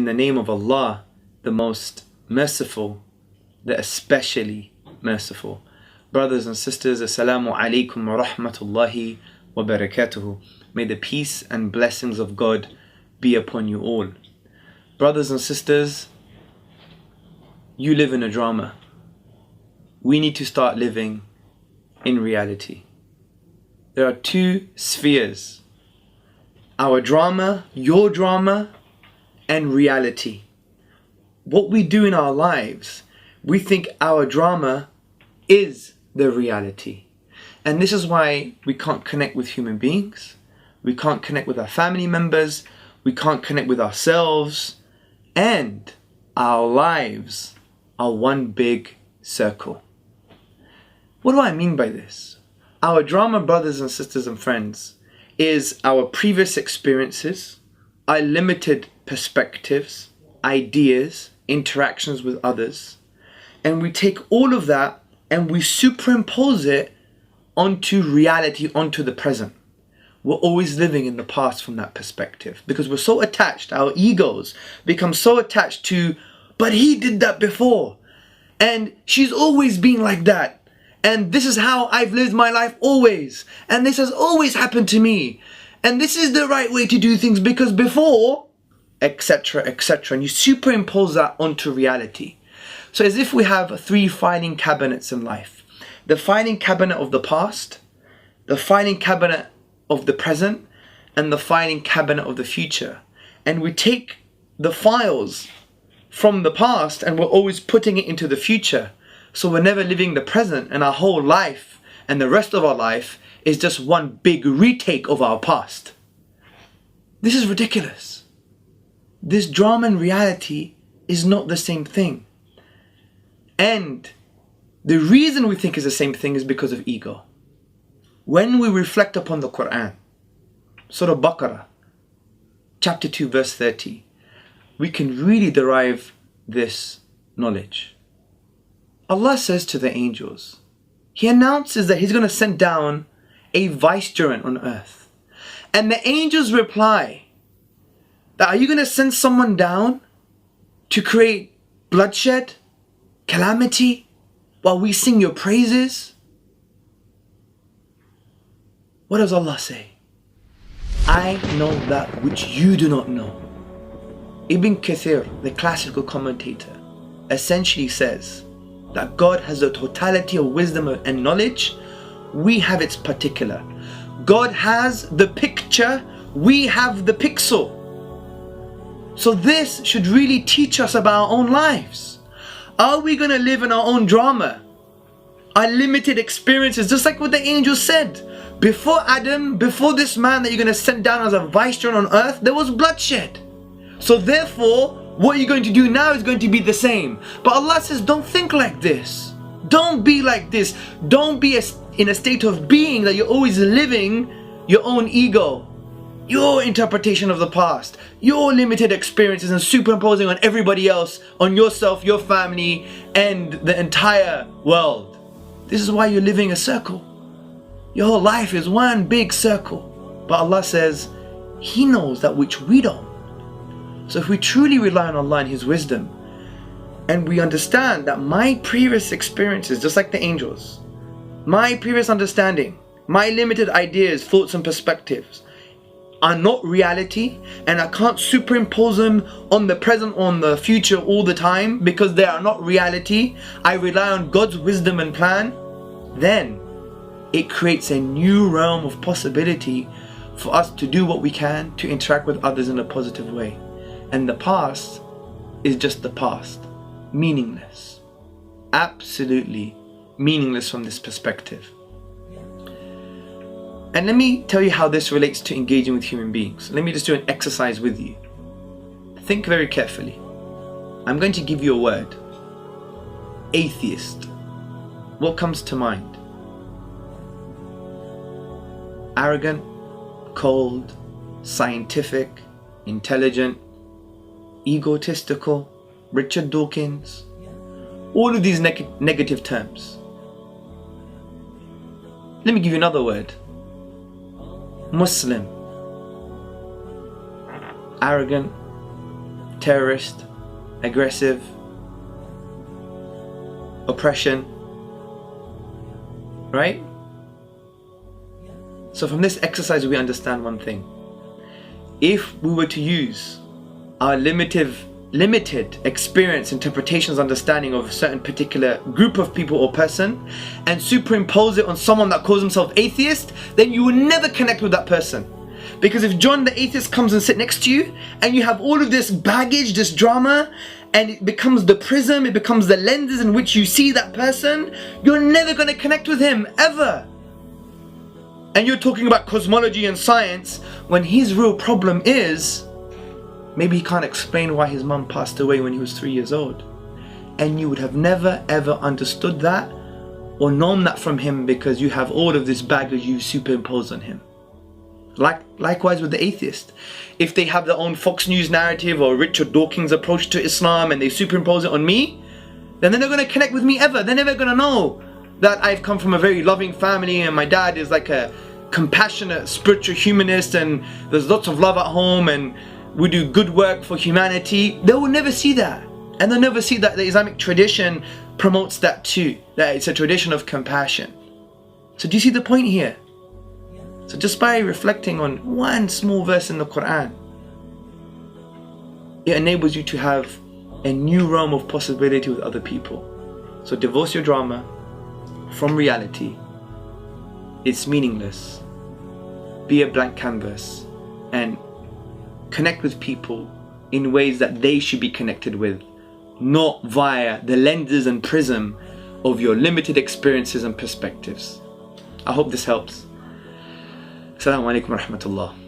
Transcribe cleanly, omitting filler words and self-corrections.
the name of Allah, the most merciful, the especially merciful. Brothers and sisters, Assalamu alaikum wa rahmatullahi wa barakatuhu. May the peace and blessings of God be upon you all. Brothers and sisters, you live in a drama. We need to start living in reality. There are two spheres: our drama, your drama, and reality. What we do in our lives, we think our drama is the reality. And this is why we can't connect with human beings, we can't connect with our family members, we can't connect with ourselves, and our lives are one big circle. What do I mean by this? Our drama, brothers and sisters and friends, is our previous experiences, our limited perspectives, ideas, interactions with others, and we take all of that and we superimpose it onto reality, onto the present. We're always living in the past from that perspective because we're so attached, our egos become so attached to, but he did that before, and she's always been like that, and this is how I've lived my life always, and this has always happened to me, and this is the right way to do things because before, etc., etc. And you superimpose that onto reality. So as if we have three filing cabinets in life: the filing cabinet of the past, the filing cabinet of the present, and the filing cabinet of the future. And we take the files from the past and we're always putting it into the future. So we're never living the present, and our whole life and the rest of our life is just one big retake of our past. This is ridiculous. This drama and reality is not the same thing. And the reason we think it's the same thing is because of ego. When we reflect upon the Quran, Surah Baqarah, chapter 2, verse 30, we can really derive this knowledge. Allah says to the angels, He announces that He's going to send down a vicegerent on earth. And the angels reply, that are you going to send someone down to create bloodshed, calamity, while we sing your praises? What does Allah say? I know that which you do not know. Ibn Kathir, the classical commentator, essentially says that God has the totality of wisdom and knowledge. We have its particular. God has the picture, we have the pixel. So this should really teach us about our own lives. Are we going to live in our own drama? Our limited experiences, just like what the angel said. Before Adam, before this man that you're going to send down as a vicegerent on earth, there was bloodshed. So therefore, what you're going to do now is going to be the same. But Allah says, don't think like this. Don't be like this. Don't be in a state of being that you're always living your own ego, your interpretation of the past, your limited experiences, and superimposing on everybody else, on yourself, your family, and the entire world. This is why you're living a circle. Your whole life is one big circle. But Allah says, He knows that which we don't. So if we truly rely on Allah and His wisdom, and we understand that my previous experiences, just like the angels, my previous understanding, my limited ideas, thoughts and perspectives are not reality, and I can't superimpose them on the present or on the future all the time because they are not reality, I rely on God's wisdom and plan, then it creates a new realm of possibility for us to do what we can to interact with others in a positive way. And the past is just the past, meaningless, absolutely meaningless from this perspective. And let me tell you how this relates to engaging with human beings. Let me just do an exercise with you. Think very carefully. I'm going to give you a word. Atheist. What comes to mind? Arrogant, cold, scientific, intelligent, egotistical, Richard Dawkins, all of these negative terms. Let me give you another word. Muslim. Arrogant, terrorist, aggressive, oppression, right? So from this exercise we understand one thing. If we were to use our limited experience, interpretations, understanding of a certain particular group of people or person and superimpose it on someone that calls himself atheist, then you will never connect with that person. Because if John the atheist comes and sit next to you and you have all of this baggage, this drama, and it becomes the prism, it becomes the lenses in which you see that person, you're never going to connect with him, ever. And you're talking about cosmology and science when his real problem is maybe he can't explain why his mum passed away when he was 3 years old. And you would have never ever understood that or known that from him because you have all of this baggage you superimpose on him. Likewise with the atheist. If they have their own Fox News narrative or Richard Dawkins approach to Islam and they superimpose it on me, then they're not going to connect with me ever. They're never going to know that I've come from a very loving family and my dad is like a compassionate spiritual humanist and there's lots of love at home and we do good work for humanity. They will never see that. And they'll never see that the Islamic tradition promotes that too. That it's a tradition of compassion. So do you see the point here? So just by reflecting on one small verse in the Quran, it enables you to have a new realm of possibility with other people. So divorce your drama from reality. It's meaningless. Be a blank canvas and connect with people in ways that they should be connected with, not via the lenses and prism of your limited experiences and perspectives. I hope this helps. Assalamu alaikum wa rahmatullah.